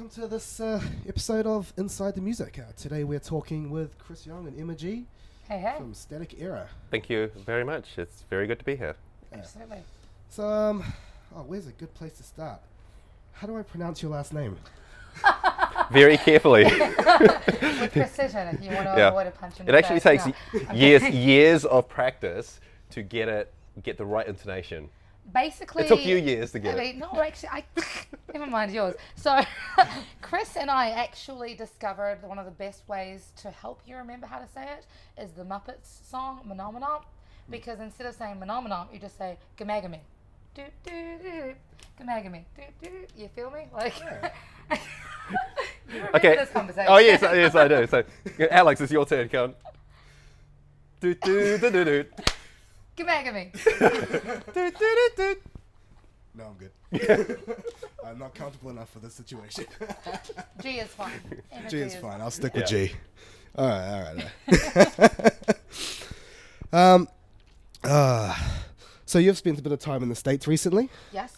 welcome to this episode of Inside the Music. Today we're talking with Chris Yong and Emma G Hey. from Static Era. Thank you very much. It's very good to be here. Absolutely. So, where's a good place to start? How do I pronounce your last name? Very carefully. With precision, if you want to avoid a punch in the It actually face. takes No. years of practice to get the right intonation. Basically, It took you years to get it. No, actually, never mind yours. So, Chris and I actually discovered one of the best ways to help you remember how to say it is the Muppets song "Monomonomp," because instead of saying "monomonomp," you just say "gamagami." Do do do, gamagami. Do do. You feel me? Like. You remember this conversation? Oh yes, yes I do. So, Alex, it's your turn. Come on. Do do do do do. Gamagami. Do do do do. No, I'm good. I'm not comfortable enough for this situation. G is fine. Emma G is fine. I'll stick Yeah. with G. All right. So you've spent a bit of time in the States recently. Yes.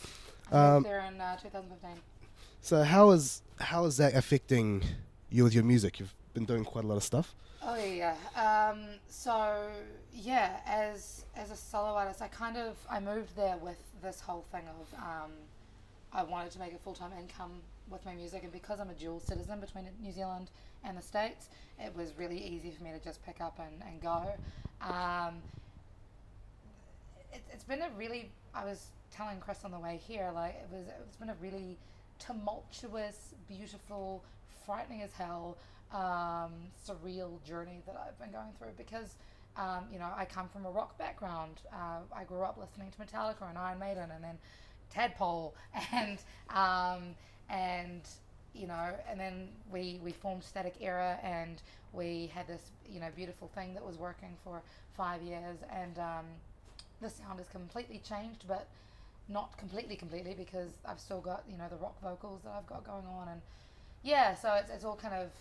I moved there in 2015. So how is that affecting you with your music? You've been doing quite a lot of stuff. Oh yeah. So yeah, as a solo artist, I moved there with this whole thing of I wanted to make a full-time income with my music, and because I'm a dual citizen between New Zealand and the States, it was really easy for me to just pick up and go. It's been a really, I was telling Chris on the way here, like it's been a really tumultuous, beautiful, frightening as hell, surreal journey that I've been going through because I come from a rock background. I grew up listening to Metallica and Iron Maiden and then Tadpole and then we formed Static Era and we had this beautiful thing that was working for 5 years, and the sound has completely changed, but not completely because I've still got the rock vocals that I've got going on, and so it's all kind of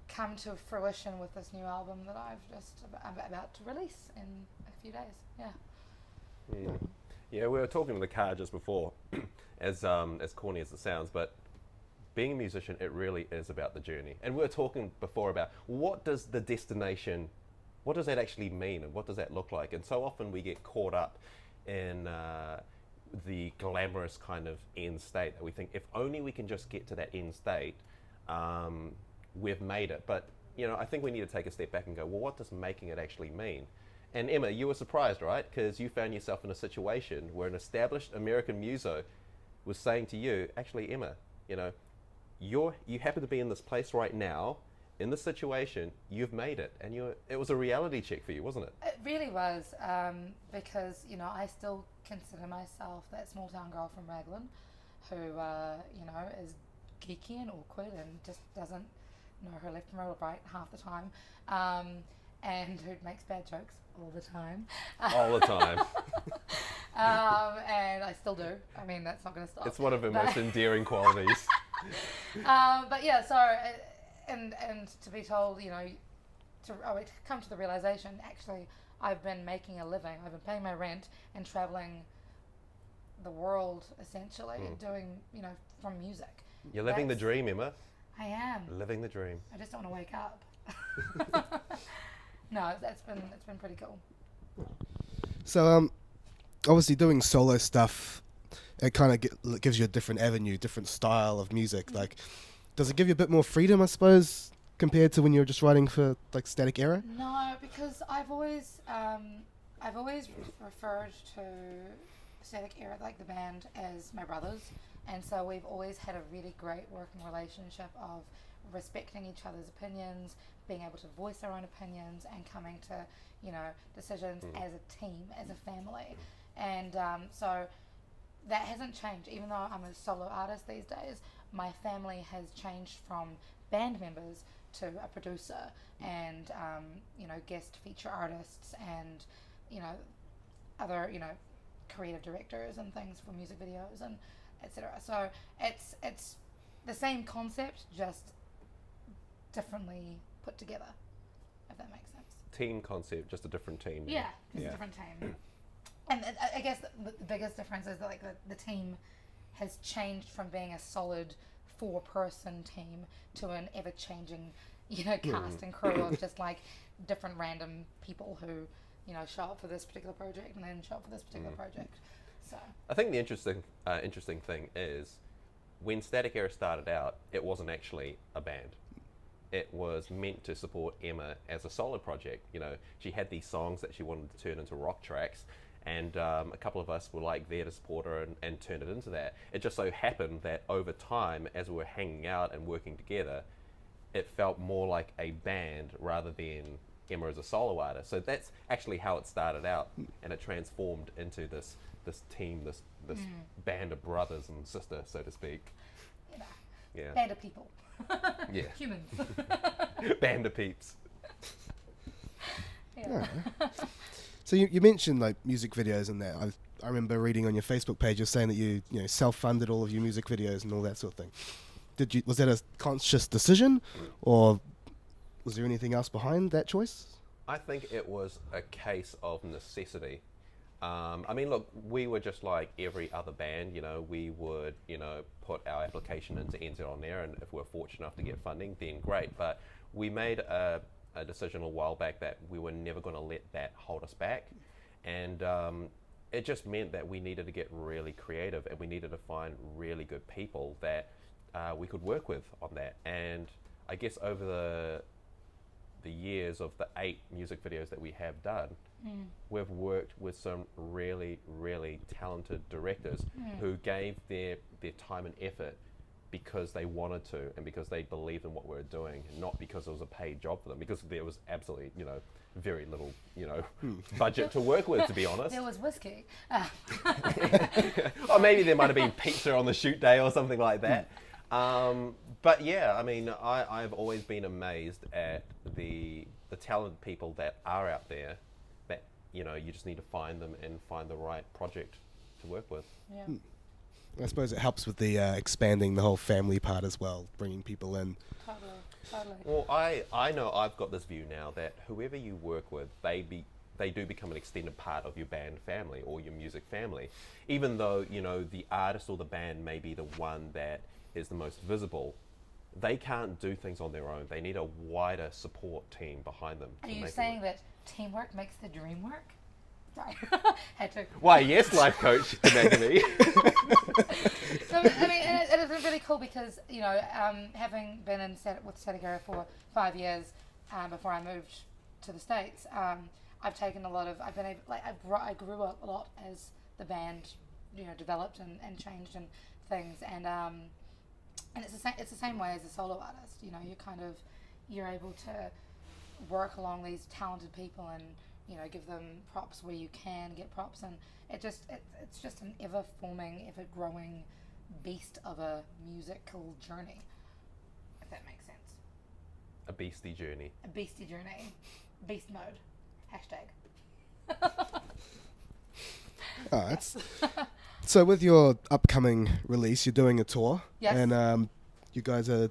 come to fruition with this new album that I'm about to release in a few days. Yeah, we were talking in the car just before, as corny as it sounds, but being a musician, it really is about the journey. And we were talking before about what does the destination, what does that actually mean, and what does that look like? And so often we get caught up in the glamorous kind of end state that we think if only we can just get to that end state, we've made it. But I think we need to take a step back and go, well, what does making it actually mean? And Emma, you were surprised, right? Because you found yourself in a situation where an established American muso was saying to you, actually, Emma, you happen to be in this place right now, in this situation, you've made it. And it was a reality check for you, wasn't it? It really was, because I still consider myself that small town girl from Raglan who is geeky and awkward and just doesn't know her left from her right half the time, and who makes bad jokes all the time. All the time. And I still do. I mean, that's not going to stop. It's one of her most endearing qualities. But yeah, so and to be told, to come to the realization, actually, I've been making a living. I've been paying my rent and traveling the world essentially, doing from music. You're living the dream, Emma. I am Living the dream. I just don't want to wake up. No, it's been pretty cool. So obviously doing solo stuff, it kind of gives you a different avenue, different style of music. Like, does it give you a bit more freedom, I suppose, compared to when you were just writing for like Static Era? No, because I've always referred to Static Era, like the band, as my brothers, and so we've always had a really great working relationship of respecting each other's opinions, being able to voice our own opinions, and coming to decisions as a team, as a family, and so that hasn't changed. Even though I'm a solo artist these days, my family has changed from band members to a producer and guest feature artists and other creative directors and things for music videos and etc. So it's the same concept, just differently put together, if that makes sense. Team concept, just a different team. Yeah, just a different team. And I guess the biggest difference is that the team has changed from being a solid 4-person team to an ever-changing, cast and crew of just like different random people who, show up for this particular project and then show up for this particular project. So I think the interesting thing is when Static Era started out, it wasn't actually a band. It was meant to support Emma as a solo project. She had these songs that she wanted to turn into rock tracks, and a couple of us were like there to support her and turn it into that. It just so happened that over time, as we were hanging out and working together, it felt more like a band rather than Emma as a solo artist. So that's actually how it started out, and it transformed into this team, this band of brothers and sisters, so to speak. Yeah. Band of people. Yeah. Humans. Band of peeps. Yeah. So you mentioned like music videos and that. I remember reading on your Facebook page, you're saying that you self-funded all of your music videos and all that sort of thing. Was that a conscious decision, or was there anything else behind that choice? I think it was a case of necessity. I mean, look, we were just like every other band, we would, put our application into NZ on there, and if we're fortunate enough to get funding, then great. But we made a decision a while back that we were never going to let that hold us back. And it just meant that we needed to get really creative, and we needed to find really good people that we could work with on that. And I guess over the years of the 8 music videos that we have done, we've worked with some really, really talented directors who gave their time and effort because they wanted to and because they believed in what we were doing, not because it was a paid job for them, because there was absolutely, very little, budget to work with, to be honest. There was whiskey. Or maybe there might have been pizza on the shoot day or something like that. But yeah, I mean, I've always been amazed at the talented people that are out there that, you just need to find them and find the right project to work with. Yeah. I suppose it helps with the expanding the whole family part as well, bringing people in. Totally. Well, I know I've got this view now that whoever you work with, they do become an extended part of your band family or your music family. Even though, the artist or the band may be the one that is the most visible, they can't do things on their own. They need a wider support team behind them. Are you saying that teamwork makes the dream work? Sorry. Had to. Why, yes, life coach, Maggie. So, I mean, and it's been really cool because, having been with Static Era for 5 years before I moved to the States, I've taken a lot of, I grew up a lot as the band, developed and changed and things, and it's the same way as a solo artist. You're able to work along these talented people and give them props where you can get props, and it's just an ever forming, ever growing beast of a musical journey, if that makes sense. A beastie journey. A beastie journey. Beast mode. #. So with your upcoming release, you're doing a tour. Yes. And you guys are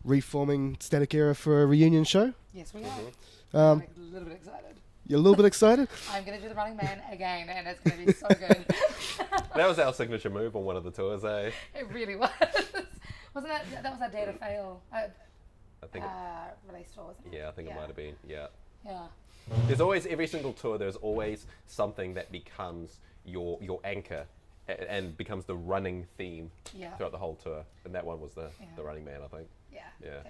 reforming Static Era for a reunion show. Yes, we are. I'm a little bit excited. You're a little bit excited? I'm going to do the Running Man again, and it's going to be so good. That was our signature move on one of the tours, eh? It really was. Wasn't that? That was our Dare to Fail I think release tour, wasn't it? Yeah, I think it might have been, yeah. Yeah. There's always, every single tour, there's always something that becomes your anchor and becomes the running theme throughout the whole tour. And that one was the Running Man, I think. Yeah.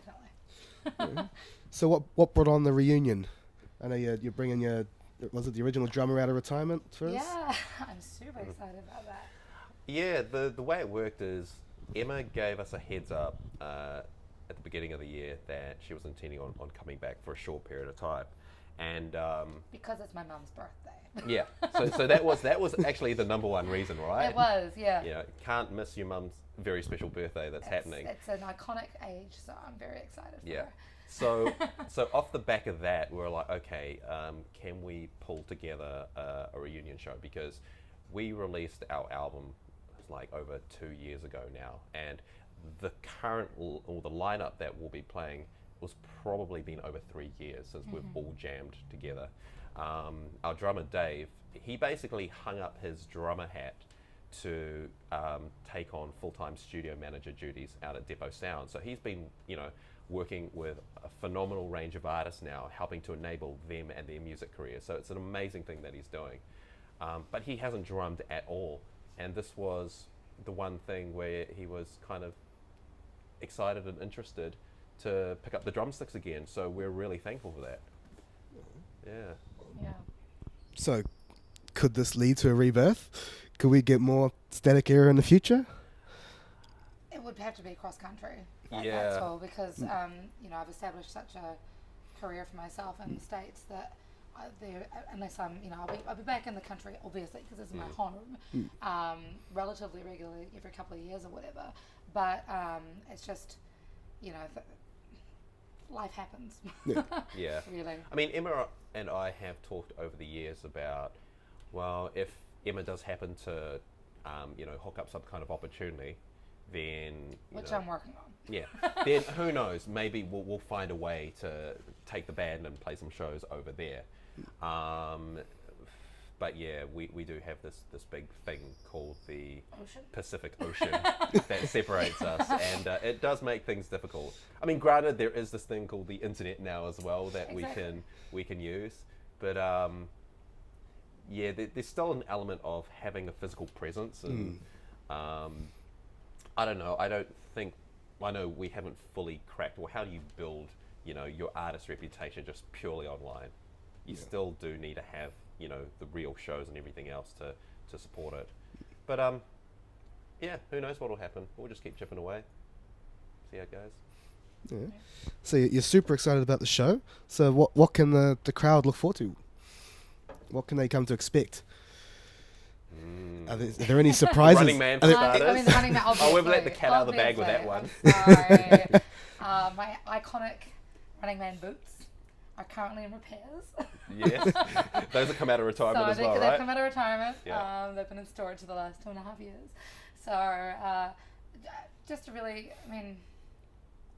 Definitely. So what brought on the reunion? I know you're bringing was it the original drummer out of retirement for us? Yeah, I'm super excited about that. Yeah, the way it worked is Emma gave us a heads up at the beginning of the year that she was intending on coming back for a short period of time. And because it's my mum's birthday. Yeah, so that was actually the number one reason, right? It was, yeah. Yeah, can't miss your mum's very special birthday that's happening. It's an iconic age, so I'm very excited for her. So off the back of that, we're like, okay, can we pull together a reunion show? Because we released our album like over 2 years ago now, and the current or the lineup that we'll be playing was probably been over 3 years since we've all jammed together. Our drummer Dave, he basically hung up his drummer hat to take on full-time studio manager duties out at Depot Sound. So he's been, working with a phenomenal range of artists now, helping to enable them and their music careers. So it's an amazing thing that he's doing. But he hasn't drummed at all. And this was the one thing where he was kind of excited and interested to pick up the drumsticks again. So we're really thankful for that. Yeah. Yeah. So, could this lead to a rebirth? Could we get more Static Era in the future? It would have to be cross country. Yeah. That's all, because I've established such a career for myself in the States that unless I'll be back in the country, obviously, because this is my home, relatively regularly, every couple of years or whatever. But it's just, life happens. Yeah. Yeah. Really. I mean, Emma and I have talked over the years about, well, if Emma does happen to, hook up some kind of opportunity, then Which I'm working on. Yeah. Then who knows? Maybe we'll find a way to take the band and play some shows over there. But yeah, we do have this big thing called the Ocean? Pacific Ocean that separates us, and it does make things difficult. I mean, granted, there is this thing called the internet now as well that Exactly. we can use, but there's still an element of having a physical presence, and I don't know. I know we haven't fully cracked. Well, how do you build, your artist reputation just purely online? You still do need to have, the real shows and everything else to support it. But who knows what'll happen? We'll just keep chipping away, see how it goes. Yeah. So you're super excited about the show. So what can the crowd look forward to? What can they come to expect? Are there any surprises? Running Man for Are there- starters. I mean, the Running Man, obviously. we've let the cat out of the bag with that one. I'm sorry. My iconic Running Man boots are currently in repairs. Yes, those have come out of retirement as well, they've right? come out of retirement. Yeah. They've been in storage for the last 2.5 years. So just to really,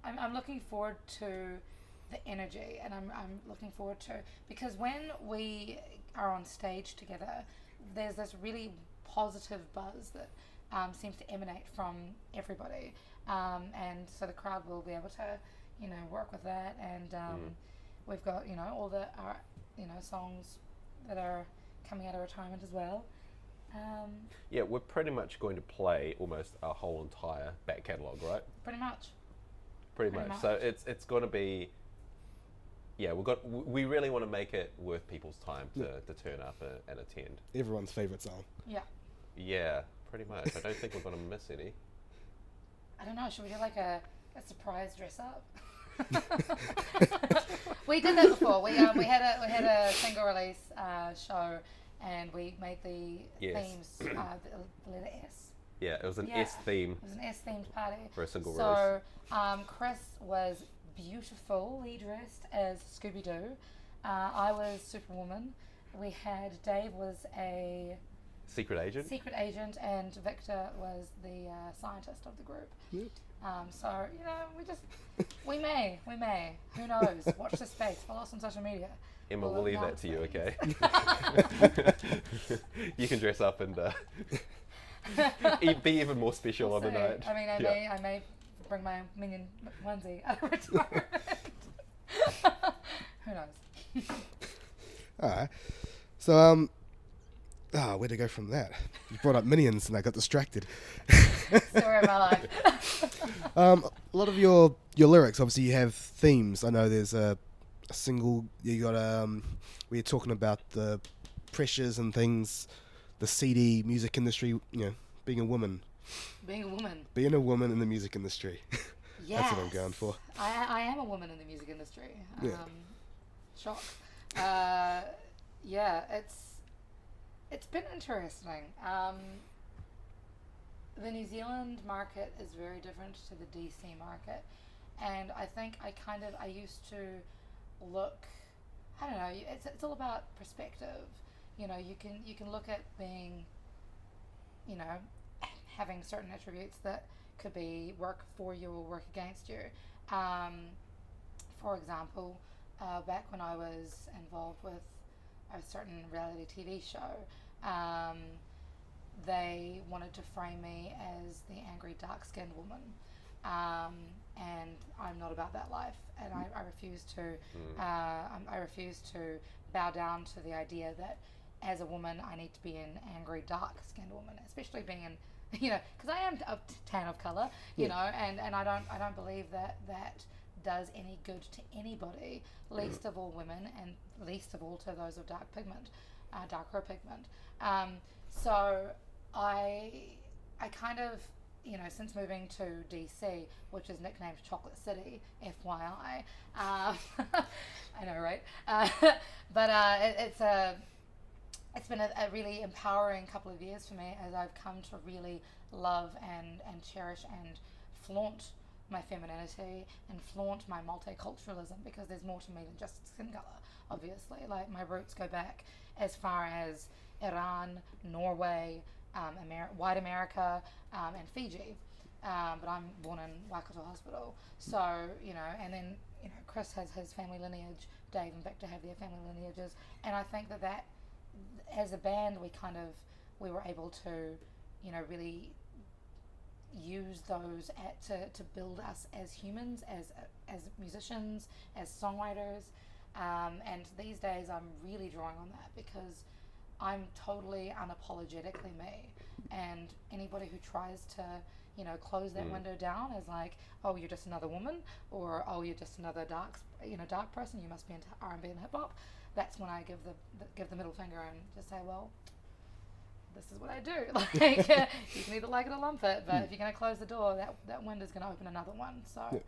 I'm looking forward to the energy, and I'm looking forward to, because when we are on stage together, there's this really positive buzz that seems to emanate from everybody, and so the crowd will be able to work with that, and we've got all our songs that are coming out of retirement as well. Yeah, we're pretty much going to play almost our whole entire back catalogue, right? Pretty much. Pretty much. So it's going to be. Yeah, we really want to make it worth people's time to turn up and attend. Everyone's favourite song. Yeah. Yeah, pretty much. I don't think we're going to miss any. I don't know. Should we do like a surprise dress up? We did that before. We had a single release show, and we made the themes the letter S. Yeah, it was an S theme. It was an S themed party for a single release. So Chris was beautifully dressed as Scooby Doo. I was Superwoman. Dave was a secret agent, and Victor was the scientist of the group. Yep. So we may, who knows? Watch this space. Follow us on social media. Emma, we'll leave that to you, okay? You can dress up and be even more special on the night. I mean, I may bring my minion onesie out of retirement. Who knows? All right. So where to go from that? You brought up Minions and I got distracted. Story of my life. A lot of your lyrics, obviously, you have themes. I know there's a single you got where you're talking about the pressures and things, the CD music industry. Being a woman. Being a woman. Being a woman in the music industry. Yes. That's what I'm going for. I am a woman in the music industry. Yeah. Shock. It's been interesting. The New Zealand market is very different to the DC market, and I think I used to look. I don't know. It's all about perspective. You can look at being, having certain attributes that could be work for you or work against you. For example, back when I was involved with a certain reality TV show, they wanted to frame me as the angry, dark-skinned woman, and I'm not about that life, and I refuse to. I refuse to bow down to the idea that as a woman I need to be an angry, dark-skinned woman, especially being in, because I am a tan of color, and I don't believe that does any good to anybody, least of all women, and least of all to those of darker pigment. So I kind of, since moving to DC, which is nicknamed Chocolate City, FYI, I know, right? But it's been a really empowering couple of years for me, as I've come to really love and cherish and flaunt my femininity and flaunt my multiculturalism, because there's more to me than just skin color, obviously. Like, my roots go back as far as Iran, Norway, white America, and Fiji. But I'm born in Waikato Hospital. So, and then, Chris has his family lineage, Dave and Victor have their family lineages. And I think that as a band, we were able to, really use those to build us as humans, as musicians, as songwriters. And these days I'm really drawing on that, because I'm totally unapologetically me, and anybody who tries to close that window down as like, oh, you're just another woman, or oh, you're just another dark person, you must be into R&B and hip hop, that's when I give the middle finger and just say, well, this is what I do. Like, you can either like it or lump it, but if you're going to close the door, that window's going to open another one. So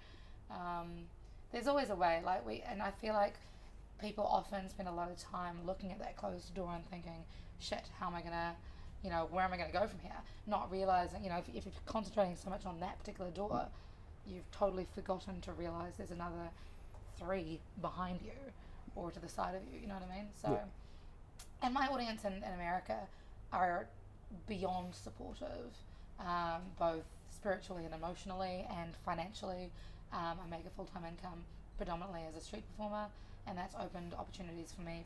there's always a way. And I feel like people often spend a lot of time looking at that closed door and thinking, shit, how am I going to, where am I going to go from here? Not realizing, if you're concentrating so much on that particular door, you've totally forgotten to realize there's another 3 behind you or to the side of you, you know what I mean? So, and my audience in America are beyond supportive, both spiritually and emotionally and financially. I make a full-time income predominantly as a street performer, and that's opened opportunities for me,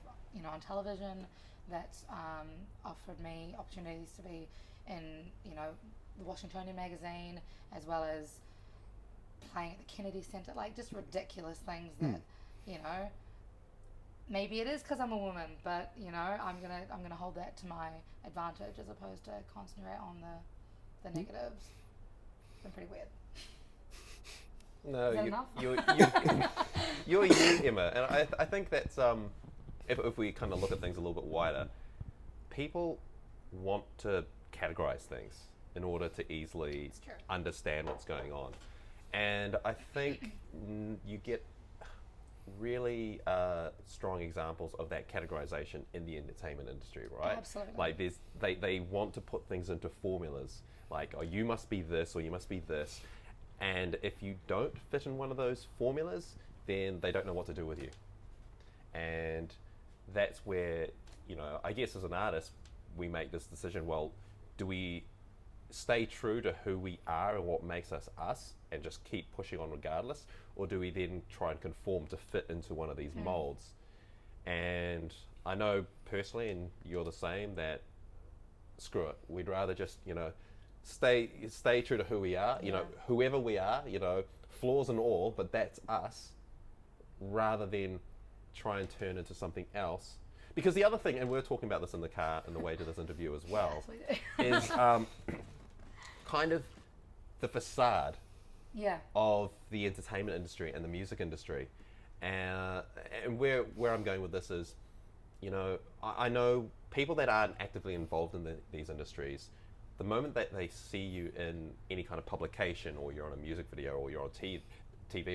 on television. That's offered me opportunities to be in, the Washingtonian magazine, as well as playing at the Kennedy Center, like just ridiculous things that, maybe it is because I'm a woman, but I'm gonna hold that to my advantage as opposed to concentrate on the negatives. It's been pretty weird. No, Is that enough? you're you, Emma, and I think that's if we kind of look at things a little bit wider, people want to categorize things in order to easily understand what's going on, and I think you get really strong examples of that categorization in the entertainment industry, right? Absolutely. Like they want to put things into formulas, like, oh, you must be this or you must be this, and if you don't fit in one of those formulas, then they don't know what to do with you. And that's where, I guess as an artist, we make this decision, well, do we stay true to who we are and what makes us us and just keep pushing on regardless, or do we then try and conform to fit into one of these molds? And I know personally, and you're the same, that screw it, we'd rather just stay true to who we are, whoever we are, flaws and all, but that's us, rather than try and turn into something else. Because the other thing, and we're talking about this in the car on the way to this interview as well, is kind of the facade of the entertainment industry and the music industry. And where I'm going with this is, I know people that aren't actively involved in these industries, the moment that they see you in any kind of publication, or you're on a music video, or you're on TV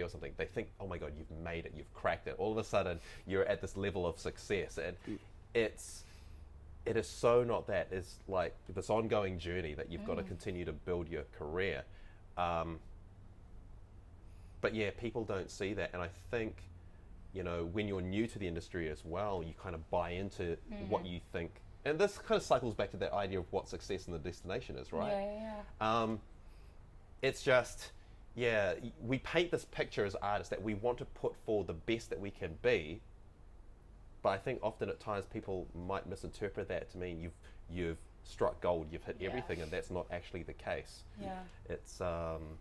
or something, they think, oh my God, you've made it, you've cracked it. All of a sudden, you're at this level of success. And it is so not that. It's like this ongoing journey that you've got to continue to build your career. But yeah, people don't see that. And I think, when you're new to the industry as well, you kind of buy into what you think. And this kind of cycles back to that idea of what success and the destination is, right? Yeah. It's just, we paint this picture as artists that we want to put forward the best that we can be. But I think often at times people might misinterpret that to mean you've struck gold, you've hit Yeah. everything, and that's not actually the case. Yeah. It's And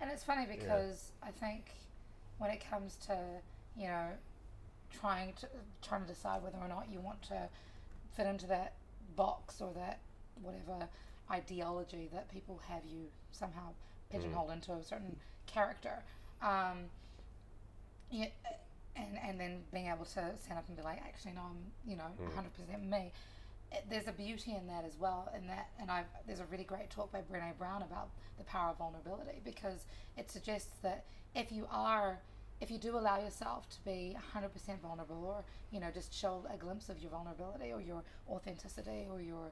it's funny because I think when it comes to, you know, trying to decide whether or not you want to fit into that box or that whatever ideology that people have you somehow pigeonholed into a certain character, yeah, and then being able to stand up and be like, actually no, I'm 100% me. There's a beauty in that as well, there's a really great talk by Brené Brown about the power of vulnerability, because it suggests that if you do allow yourself to be 100% vulnerable, or just show a glimpse of your vulnerability or your authenticity or your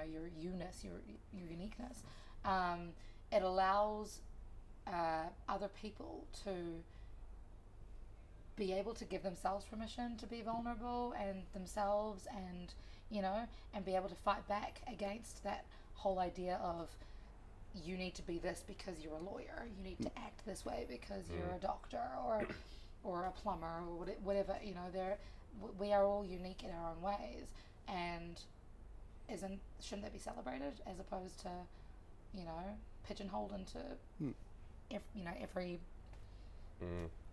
your you-ness, your uniqueness, it allows other people to be able to give themselves permission to be vulnerable and themselves, and and be able to fight back against that whole idea of you need to be this because you're a lawyer, you need to act this way because you're a doctor or a plumber or whatever. We are all unique in our own ways, and shouldn't that be celebrated as opposed to pigeonholed into every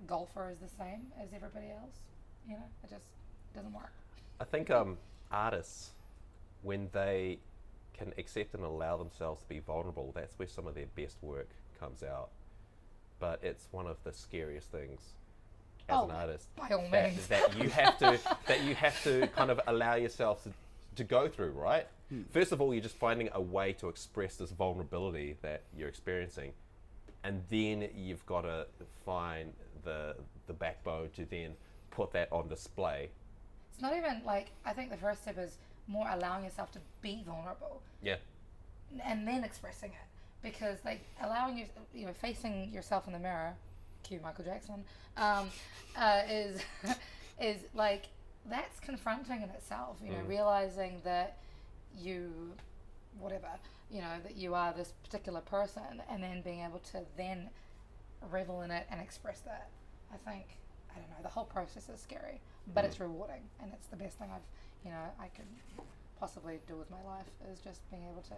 golfer is the same as everybody else? It just doesn't work. I think artists, when they can accept and allow themselves to be vulnerable, that's where some of their best work comes out. But it's one of the scariest things as an artist, by all means, that you have to kind of allow yourself to go through, right? First of all, you're just finding a way to express this vulnerability that you're experiencing, and then you've got to find the backbone to then put that on display. It's not even like, I think the first step is more allowing yourself to be vulnerable. Yeah. And then expressing it. Because like allowing facing yourself in the mirror, cue Michael Jackson, is like, that's confronting in itself, realizing that that you are this particular person, and then being able to then revel in it and express that. I think, I don't know, the whole process is scary, but it's rewarding, and it's the best thing I could possibly do with my life, is just being able to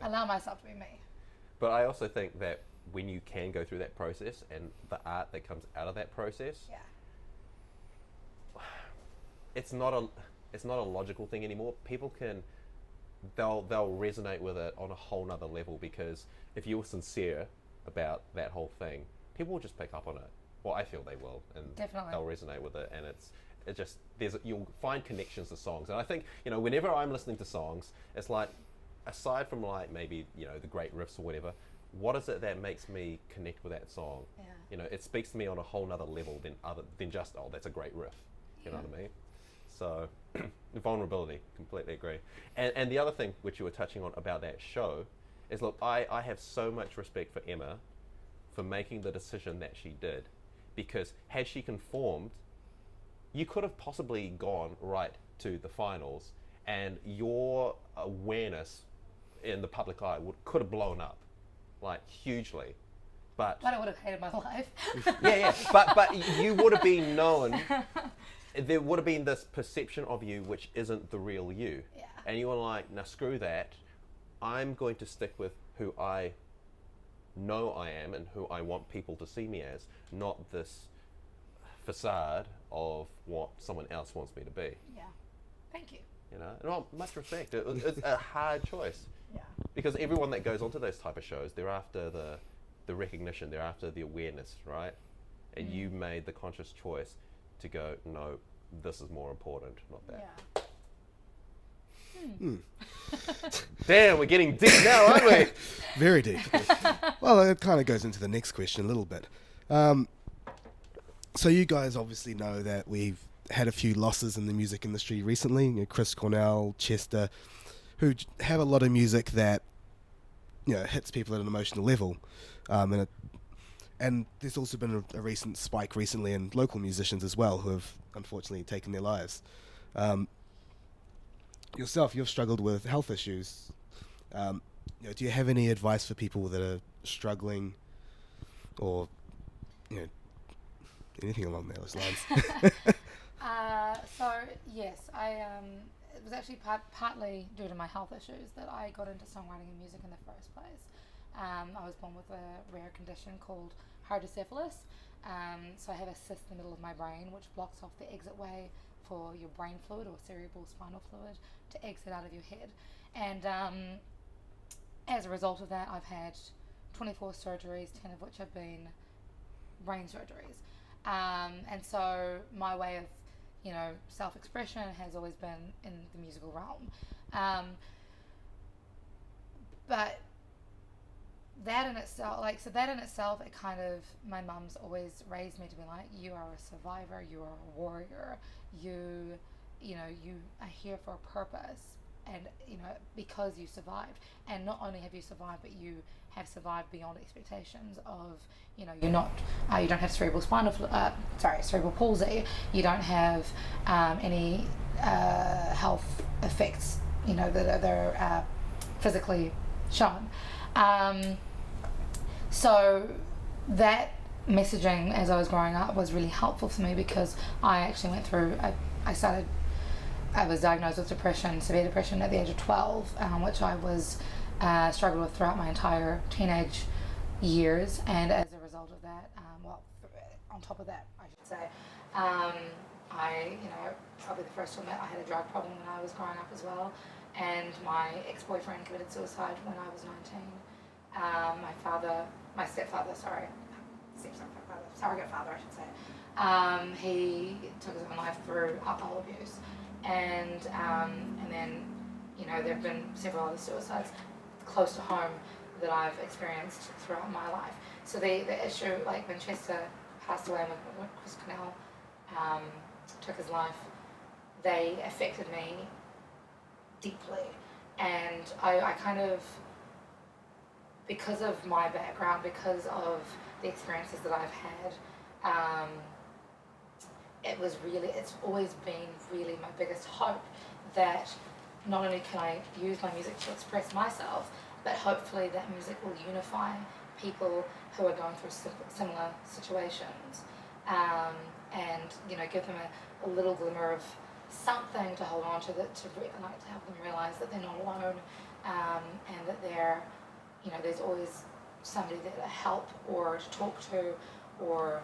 allow myself to be me. But I also think that when you can go through that process and the art that comes out of that process, it's not a logical thing anymore. People they'll resonate with it on a whole nother level, because if you're sincere about that whole thing, people will just pick up on it. Well, I feel they will, and definitely they'll resonate with it, and you'll find connections to songs. And I think, whenever I'm listening to songs, it's like, aside from like maybe, the great riffs or whatever, what is it that makes me connect with that song? Yeah. It speaks to me on a whole nother level than just, oh, that's a great riff. You know what I mean? So, vulnerability, completely agree. And the other thing which you were touching on about that show is, look, I have so much respect for Emma for making the decision that she did, because had she conformed, you could have possibly gone right to the finals, and your awareness in the public eye could have blown up, like, hugely. But I would have hated my life. But you would have been known. There would have been this perception of you which isn't the real you. Yeah. And you were like, now screw that. I'm going to stick with who I know I am and who I want people to see me as, not this facade of what someone else wants me to be. Yeah. Thank you. Well, much respect. It's a hard choice. Yeah. Because everyone that goes onto those type of shows, they're after the recognition, they're after the awareness, right? And you made the conscious choice to go, no, this is more important, not that. Yeah. Damn, we're getting deep now, aren't we? Very deep. Well, it kind of goes into the next question a little bit. So you guys obviously know that we've had a few losses in the music industry recently. Chris Cornell, Chester, who have a lot of music that hits people at an emotional level, and there's also been a recent spike recently in local musicians as well, who have unfortunately taken their lives. Yourself, you've struggled with health issues. Do you have any advice for people that are struggling, or anything along those lines? So yes, it was actually partly due to my health issues that I got into songwriting and music in the first place. I was born with a rare condition called hydrocephalus. So I have a cyst in the middle of my brain which blocks off the exit way for your brain fluid or cerebral spinal fluid to exit out of your head. And as a result of that, I've had 24 surgeries, 10 of which have been brain surgeries. And so my way of, self-expression has always been in the musical realm. But that in itself, it kind of, my mum's always raised me to be like, you are a survivor, you are a warrior, you are here for a purpose, and because you survived, and not only have you survived, but you have survived beyond expectations of, you're not, you don't have cerebral palsy, you don't have any health effects, that are physically shown. So that messaging as I was growing up was really helpful for me, because I actually went through, I was diagnosed with depression, severe depression at the age of 12, which I was struggled with throughout my entire teenage years, and as a result of that, on top of that, I should say, I, probably the first to admit I had a drug problem when I was growing up as well, and my ex-boyfriend committed suicide when I was 19. My stepfather, surrogate father, I should say, he took his own life through alcohol abuse, and then, there have been several other suicides close to home that I've experienced throughout my life. So the issue, like when Chester passed away and when Chris Cornell took his life, they affected me deeply, and I kind of, because of my background, because of the experiences that I've had, it's always been really my biggest hope that not only can I use my music to express myself, but hopefully that music will unify people who are going through similar situations, and give them a little glimmer of something to hold on to, to help them realize that they're not alone, and that there's always somebody there to help or to talk to, or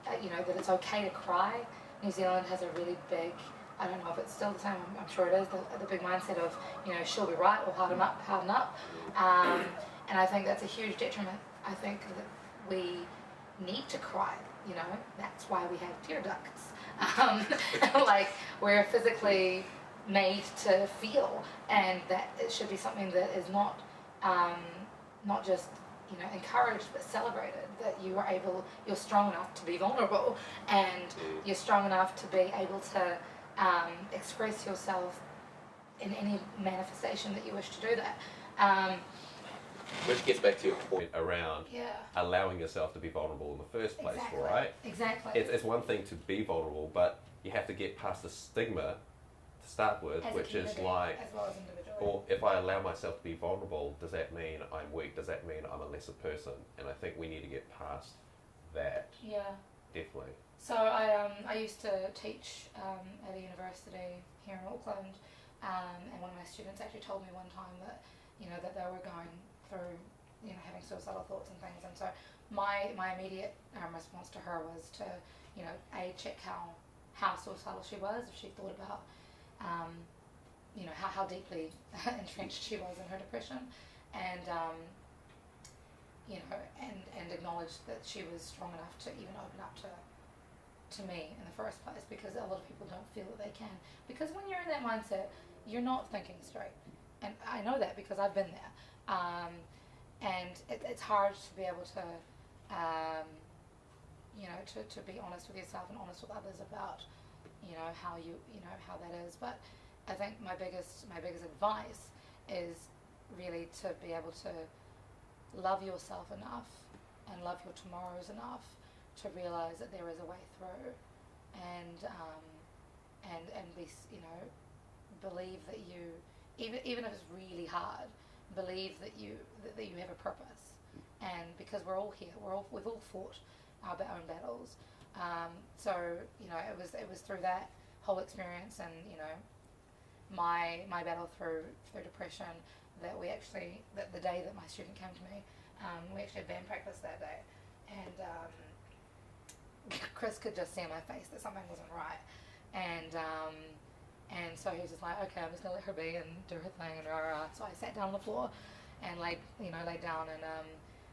that it's okay to cry. New Zealand has a really big, I don't know if it's still the same, I'm sure it is, the big mindset of, she'll be right, or harden up. And I think that's a huge detriment. I think that we need to cry, that's why we have tear ducts. Like, we're physically made to feel, and that it should be something that is not just encouraged but celebrated, that you're strong enough to be vulnerable, and you're strong enough to be able to express yourself in any manifestation that you wish to do that. Which gets back to your point around allowing yourself to be vulnerable in the first place, exactly. right? Exactly. It's one thing to be vulnerable, but you have to get past the stigma to start with, as which is like, as well as individually. or if I allow myself to be vulnerable, does that mean I'm weak? Does that mean I'm a lesser person? And I think we need to get past that. Yeah. Definitely. So I used to teach at a university here in Auckland, and one of my students actually told me one time that that they were going through having suicidal thoughts and things, and so my immediate response to her was to check how suicidal she was, if she thought about how deeply entrenched she was in her depression, and and acknowledge that she was strong enough to even open up to me in the first place, because a lot of people don't feel that they can, because when you're in that mindset, you're not thinking straight, and I know that because I've been there, and it's hard to be able to to be honest with yourself and honest with others about how that is. But I think my biggest advice is really to be able to love yourself enough and love your tomorrows enough to realize that there is a way through, and be believe that you, even if it's really hard, believe that you have a purpose, and because we're all here, we've all fought our own battles, so it was through that whole experience, and my battle through depression, that the day that my student came to me, we actually had band practice that day, and Chris could just see on my face that something wasn't right, and so he was just like, okay, I'm just gonna let her be and do her thing, and so I sat down on the floor and laid down, and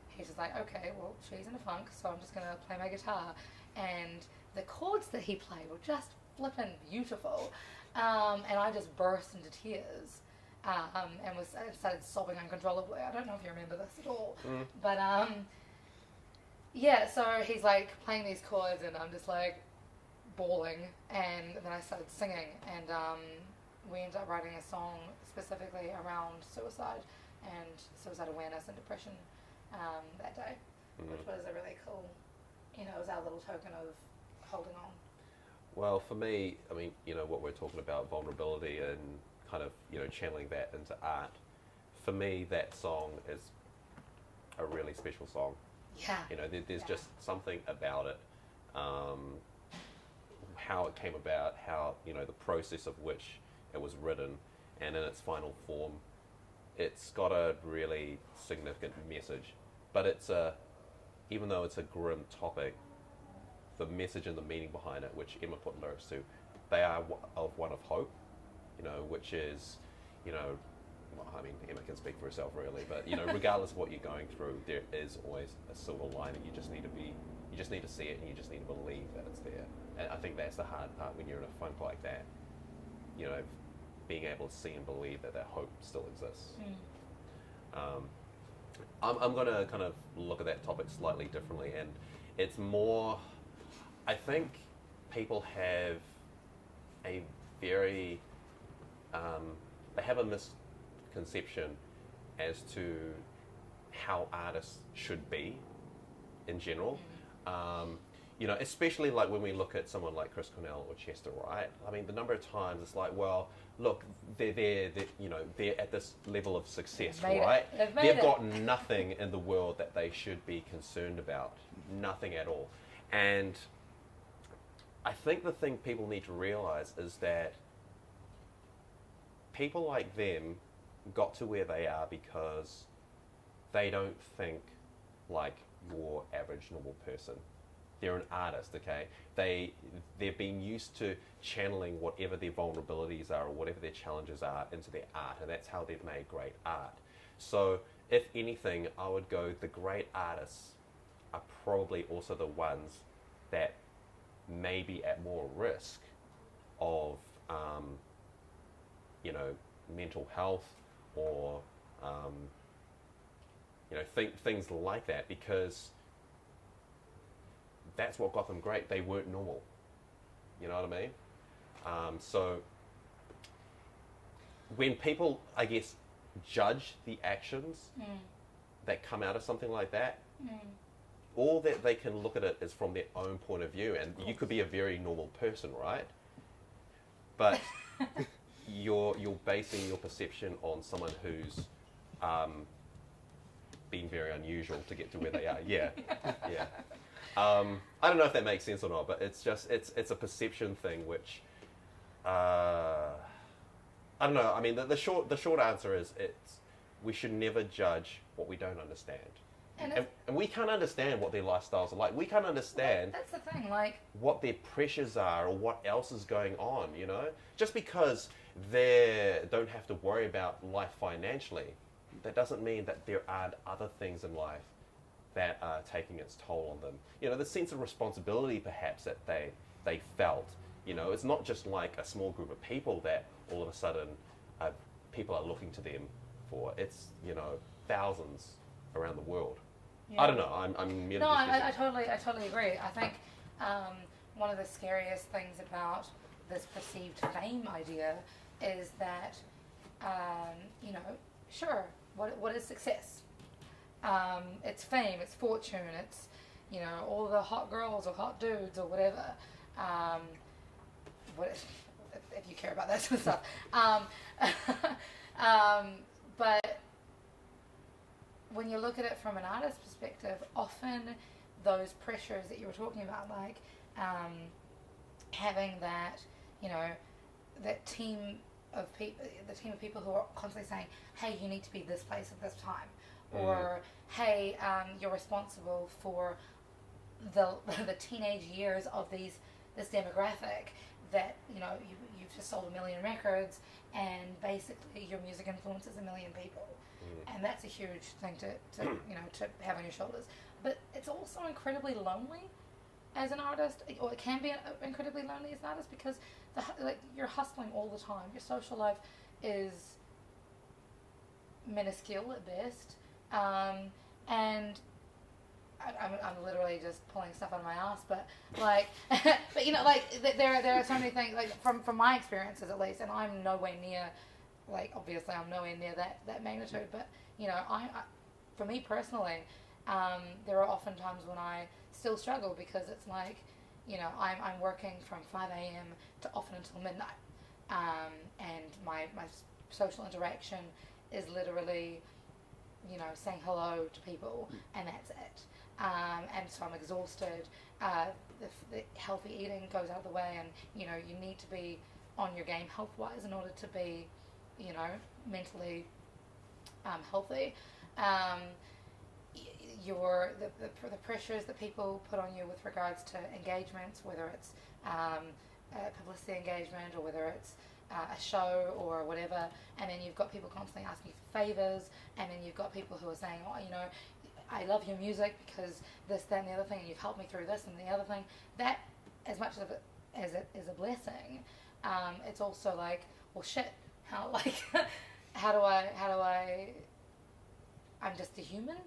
he's just like, okay, well, she's in a funk, so I'm just gonna play my guitar, and the chords that he played were just flippin' beautiful, and I just burst into tears, and started sobbing uncontrollably. I don't know if you remember this at all, but yeah, so he's like playing these chords, and I'm just like bawling, and then I started singing, and we ended up writing a song specifically around suicide and suicide awareness and depression that day, which was a really cool, it was our little token of holding on. Well, for me, I mean, what we're talking about, vulnerability and kind of, channeling that into art. For me, that song is a really special song. Yeah. There's just something about it, how it came about, how, the process of which it was written, and in its final form, it's got a really significant message. But even though it's a grim topic, the message and the meaning behind it, which Emma put lyrics to, they are one of hope, which is, well, I mean, Emma can speak for herself really, but regardless of what you're going through, there is always a silver lining. You just need to see it, and you just need to believe that it's there. And I think that's the hard part when you're in a funk like that, being able to see and believe that hope still exists. I'm going to kind of look at that topic slightly differently, and it's more, I think people have a very, they have a misconception as to how artists should be in general. Especially like when we look at someone like Chris Cornell or Chester Wright. I mean, the number of times it's like, well, look, they're at this level of success, right? They've got nothing in the world that they should be concerned about, nothing at all. And I think the thing people need to realize is that people like them got to where they are because they don't think like your average normal person. They're an artist, okay? They've been used to channeling whatever their vulnerabilities are or whatever their challenges are into their art, and that's how they've made great art. So, if anything, I would go, the great artists are probably also the ones that may be at more risk of, mental health or, things like that, because that's what got them great. They weren't normal. You know what I mean? So when people, I guess, judge the actions that come out of something like that, all that they can look at it is from their own point of view. And you could be a very normal person, right? But you're basing your perception on someone who's been very unusual to get to where they are. Yeah. I don't know if that makes sense or not, but it's a perception thing, which I don't know. I mean, the short answer is we should never judge what we don't understand, and we can't understand what their lifestyles are like. We can't understand. That's the thing, like what their pressures are or what else is going on. Just because they don't have to worry about life financially, that doesn't mean that there aren't other things in life that are taking its toll on them. The sense of responsibility perhaps that they felt. It's not just like a small group of people that all of a sudden people are looking to them for. It's, thousands around the world. Yeah. I don't know. I'm No, I totally agree. I think one of the scariest things about this perceived fame idea is that, sure, what is success? It's fame, it's fortune, it's, all the hot girls or hot dudes or whatever. If you care about that sort of stuff. But when you look at it from an artist's perspective, often those pressures that you were talking about, like having that, that team the team of people who are constantly saying, hey, you need to be this place at this time, or hey, you're responsible for the teenage years of this demographic that you've just sold 1 million records, and basically your music influences 1 million people, and that's a huge thing to have on your shoulders. But it's also incredibly lonely as an artist, or it can be incredibly lonely as an artist, because you're hustling all the time. Your social life is minuscule at best, and I'm literally just pulling stuff out of my ass, but there are so many things, from my experiences at least, and I'm nowhere near, obviously I'm nowhere near that magnitude, but I for me personally, there are often times when I still struggle, because it's I'm working from 5 a.m. to often until midnight, and my social interaction is literally saying hello to people, and that's it. And so I'm exhausted. The healthy eating goes out of the way, and you need to be on your game health-wise in order to be mentally healthy. The pressures that people put on you with regards to engagements, whether it's publicity engagement, or whether it's a show or whatever, and then you've got people constantly asking you for favors, and then you've got people who are saying, I love your music because this, that, and the other thing, and you've helped me through this and the other thing. That, as much of it as it is a blessing, it's also well, shit, how do I I'm just a human.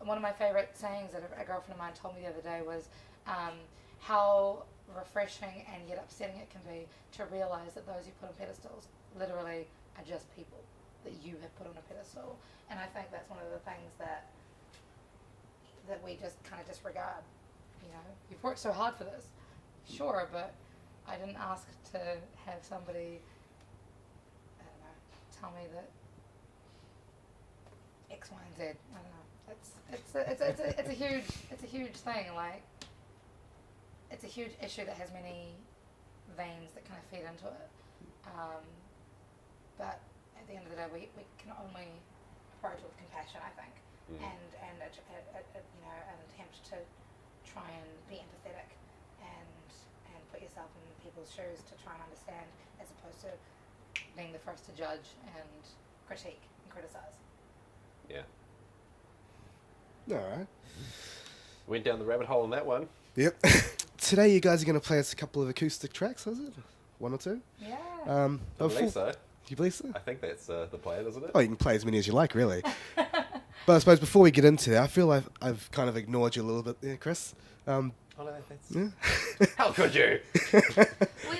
One of my favorite sayings that a girlfriend of mine told me the other day was how refreshing and yet upsetting it can be to realize that those you put on pedestals literally are just people that you have put on a pedestal. And I think that's one of the things that we just kind of disregard. You've worked so hard for this, sure, but I didn't ask to have somebody, I don't know, tell me that X, Y, and Z. I don't know. It's a huge thing. It's a huge issue that has many veins that kind of feed into it. But at the end of the day, we can only approach it with compassion, I think, and an attempt to try and be empathetic and put yourself in people's shoes to try and understand, as opposed to being the first to judge and critique and criticize. Yeah. All right. Went down the rabbit hole on that one. Yep. Today you guys are going to play us a couple of acoustic tracks, is it? 1 or 2? Yeah. I believe so. You believe so? I think that's the plan, isn't it? Oh, you can play as many as you like, really. But I suppose before we get into that, I feel like I've kind of ignored you a little bit there, Chris. Oh, no, that's... Yeah. How could you?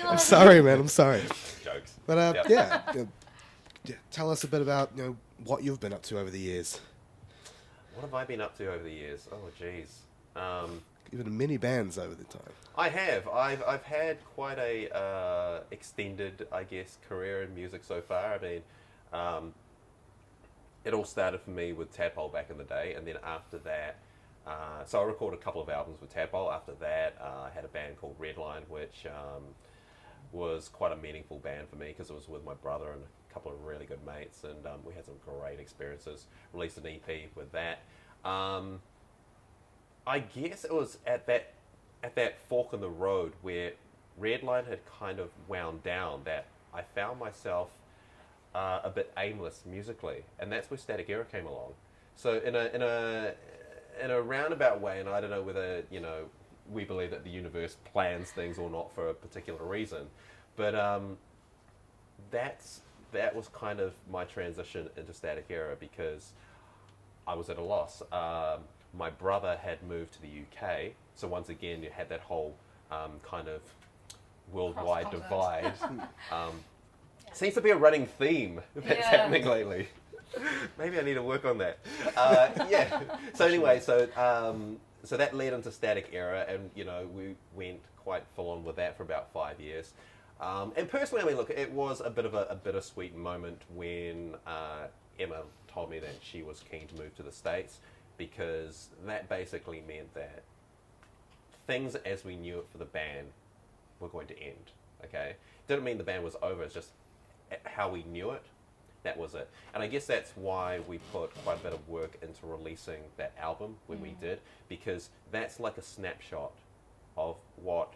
I'm sorry, man. I'm sorry. Jokes. But yeah, tell us a bit about what you've been up to over the years. What have I been up to over the years? Oh, jeez. You've been in many bands over the time. I have. I've had quite a extended, I guess, career in music so far. I mean, it all started for me with Tadpole back in the day, and then after that, so I recorded a couple of albums with Tadpole. After that, I had a band called Redline, which was quite a meaningful band for me because it was with my brother and a couple of really good mates, and we had some great experiences. Released an EP with that. I guess it was at that fork in the road where Redline had kind of wound down that I found myself a bit aimless musically, and that's where Static Era came along. So in a roundabout way, and I don't know whether we believe that the universe plans things or not for a particular reason, but that was kind of my transition into Static Era because I was at a loss. My brother had moved to the UK, so once again you had that whole kind of worldwide divide. Seems to be a running theme that's happening lately. Maybe I need to work on that. Yeah. So anyway, so that led into Static Era, and we went quite full on with that for about 5 years. And personally, I mean, look, it was a bit of a bittersweet moment when Emma told me that she was keen to move to the States, because that basically meant that things as we knew it for the band were going to end. Okay, didn't mean the band was over. It's just how we knew it, that was it. And I guess that's why we put quite a bit of work into releasing that album when we did, because that's like a snapshot of what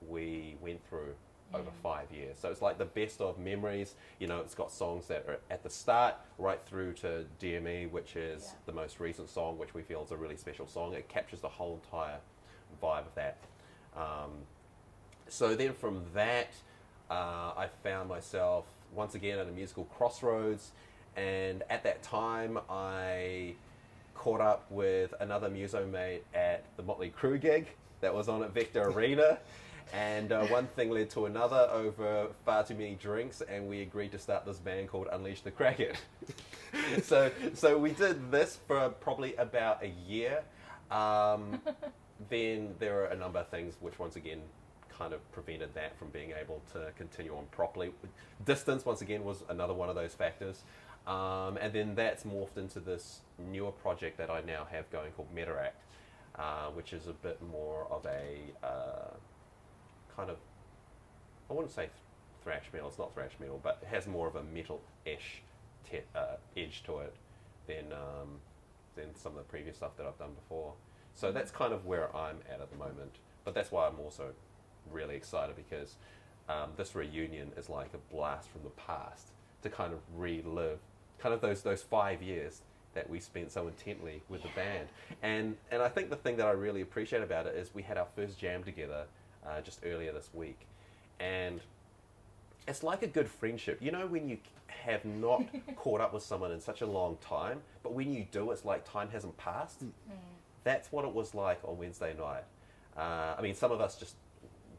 we went through over 5 years. So it's like the best of memories. You know, it's got songs that are at the start right through to DME, which is the most recent song, which we feel is a really special song. It captures the whole entire vibe of that. So then from that, I found myself once again at a musical crossroads, and at that time I caught up with another muso mate at the Motley Crue gig that was on at Vector Arena, and one thing led to another over far too many drinks, and we agreed to start this band called Unleash the Kraken. so we did this for probably about a year. Then there are a number of things which once again kind of prevented that from being able to continue on properly. Distance, once again, was another one of those factors. And then that's morphed into this newer project that I now have going called Metaract, which is a bit more of a kind of, I wouldn't say thrash metal, it's not thrash metal, but it has more of a metal-ish edge to it than some of the previous stuff that I've done before. So that's kind of where I'm at the moment. But that's why I'm also really excited, because this reunion is like a blast from the past to kind of relive kind of those 5 years that we spent so intently with the band. And I think the thing that I really appreciate about it is we had our first jam together just earlier this week. And it's like a good friendship. You know, when you have not caught up with someone in such a long time, but when you do, it's like time hasn't passed. That's what it was like on Wednesday night. I mean, some of us just,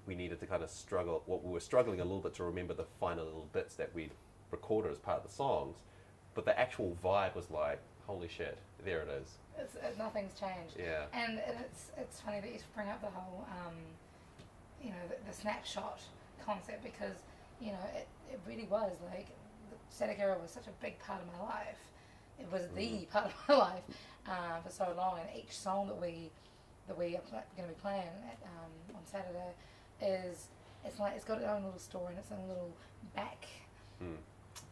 we needed to kind of struggle, well, we were struggling a little bit to remember the finer little bits that we recorded as part of the songs, but the actual vibe was like, holy shit, there it is. Nothing's changed. Yeah. And it's funny that you bring up the whole, you know, the snapshot concept, because, you know, it really was like, the Static Era was such a big part of my life. It was the part of my life for so long, and each song that we are going to be playing on Saturday it's like it's got its own little story and its own little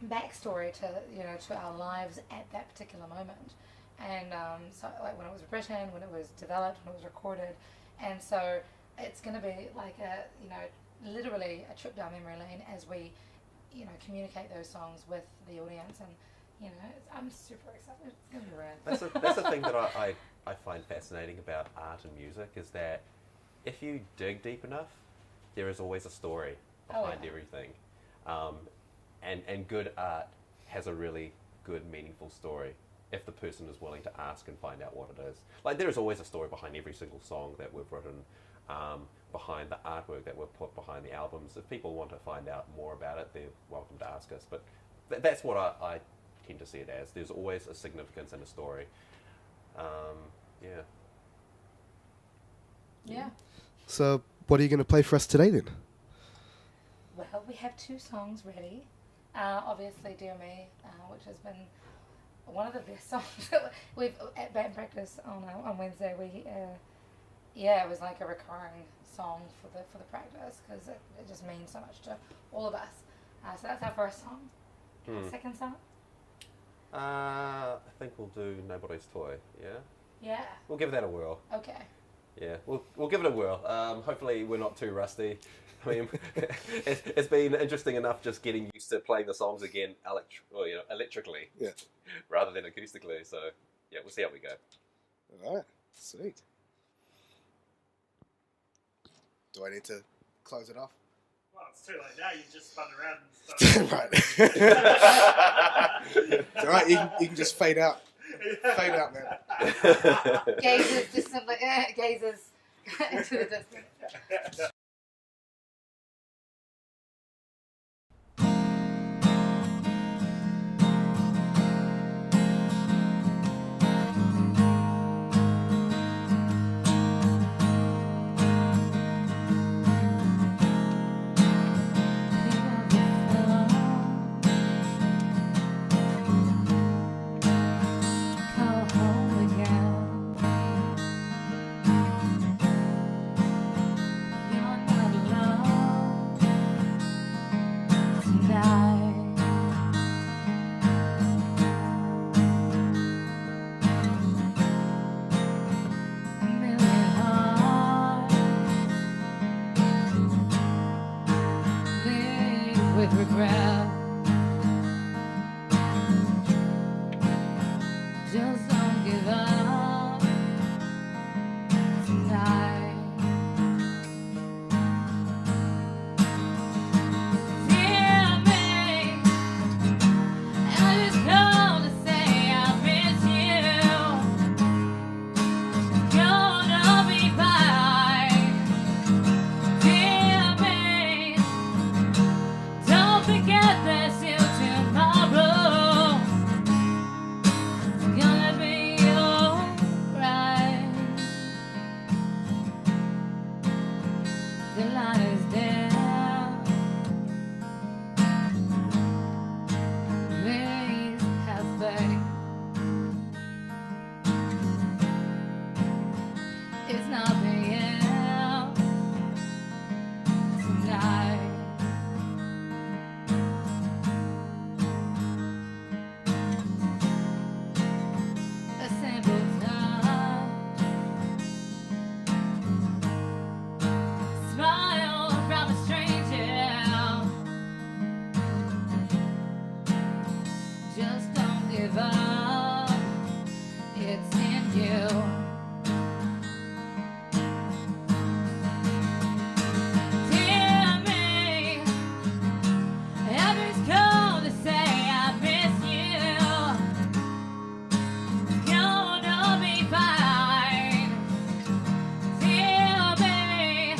backstory to, you know, to our lives at that particular moment. And so like when it was written, when it was developed, when it was recorded, and so it's going to be like a, you know, literally a trip down memory lane as we, you know, communicate those songs with the audience. And you know, I'm super excited. It's going to be rad. That's the thing that I find fascinating about art and music, is that if you dig deep enough, there is always a story behind everything. And good art has a really good, meaningful story if the person is willing to ask and find out what it is. Like, there is always a story behind every single song that we've written, behind the artwork that we've put behind the albums. If people want to find out more about it, they're welcome to ask us. But that's what I tend to see it as. There's always a significance in a story. Yeah. So, what are you going to play for us today then? Well, we have 2 songs ready. Obviously, Dear Me, which has been one of the best songs that we've at band practice on Wednesday. It was like a recurring song for the practice, because it just means so much to all of us. So that's our first song. Second song? I think we'll do Nobody's Toy. Yeah. Yeah. We'll give that a whirl. Okay. Yeah, we'll give it a whirl. Hopefully we're not too rusty. I mean, it's been interesting enough just getting used to playing the songs again electrically, rather than acoustically. So yeah, we'll see how we go. All right, sweet. Do I need to close it off? Well, it's too late now. You just spun around and started. Right. It's all right. You can just fade out. Fade out, man. Gazes distantly. Gazes into the distance. You're Just don't give up tonight. Dear me, I just called to say I miss you. Gonna be fine. Dear me, don't forget this till tomorrow. It's gonna be alright. The light is there. Please have faith. It's not the end tonight. A simple touch, smile from a stranger. Just don't give up. It's in you. Dear me, I just called to say I miss you. Gonna be fine. Dear me,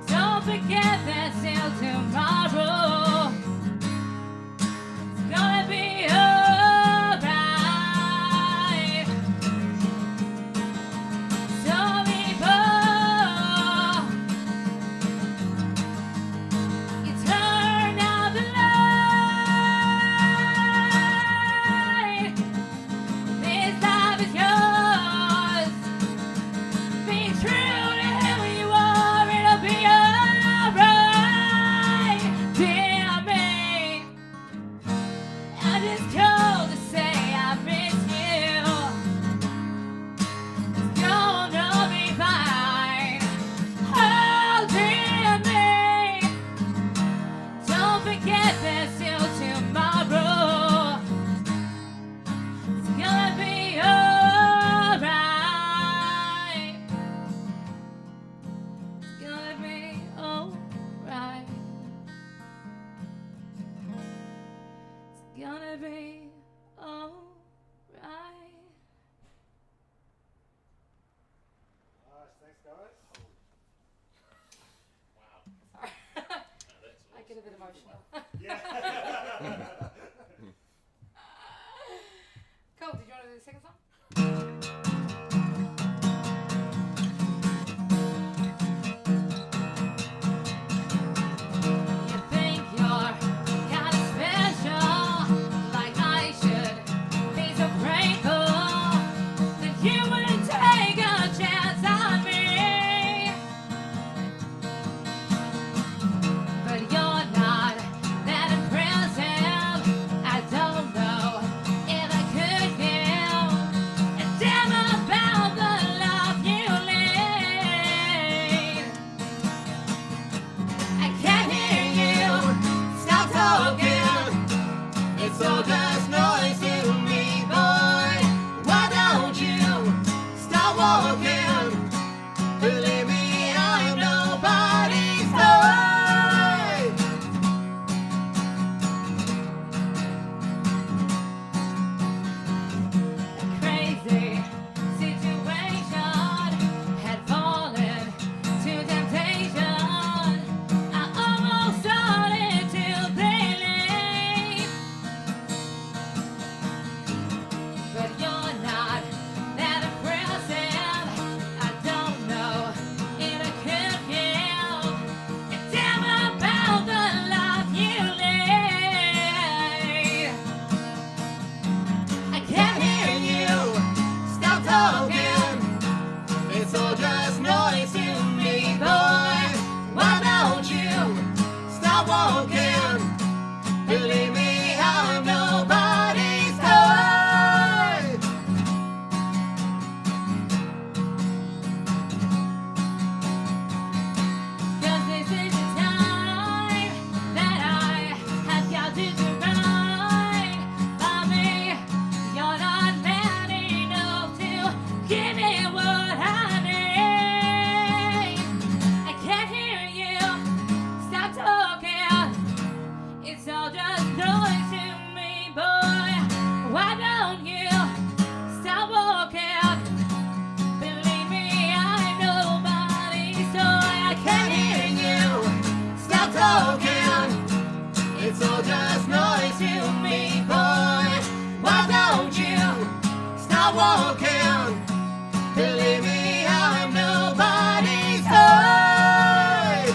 don't forget that till tomorrow. It's gonna be alright. So before you turn out the light, this life is yours. Be true to who you are, it'll be alright. Dear me, I just called to say I miss you. It's gonna be fine. Oh, dear me, don't forget this till tomorrow. It's gonna be alright. It's gonna be alright. It's gonna be alright. Thanks, guys. Sorry. I get a bit emotional. Cool. Did you want to do the second song? You think you're kinda special, like I should be so grateful that you would take a chance on me. But you're not that impressive. I don't know if I could give a damn start walking. Believe me, I'm nobody's toy.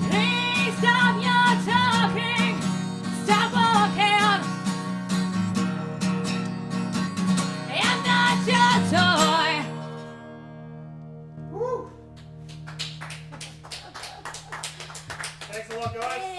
Please stop your talking. Stop walking. I'm not your toy. Thanks a lot, guys.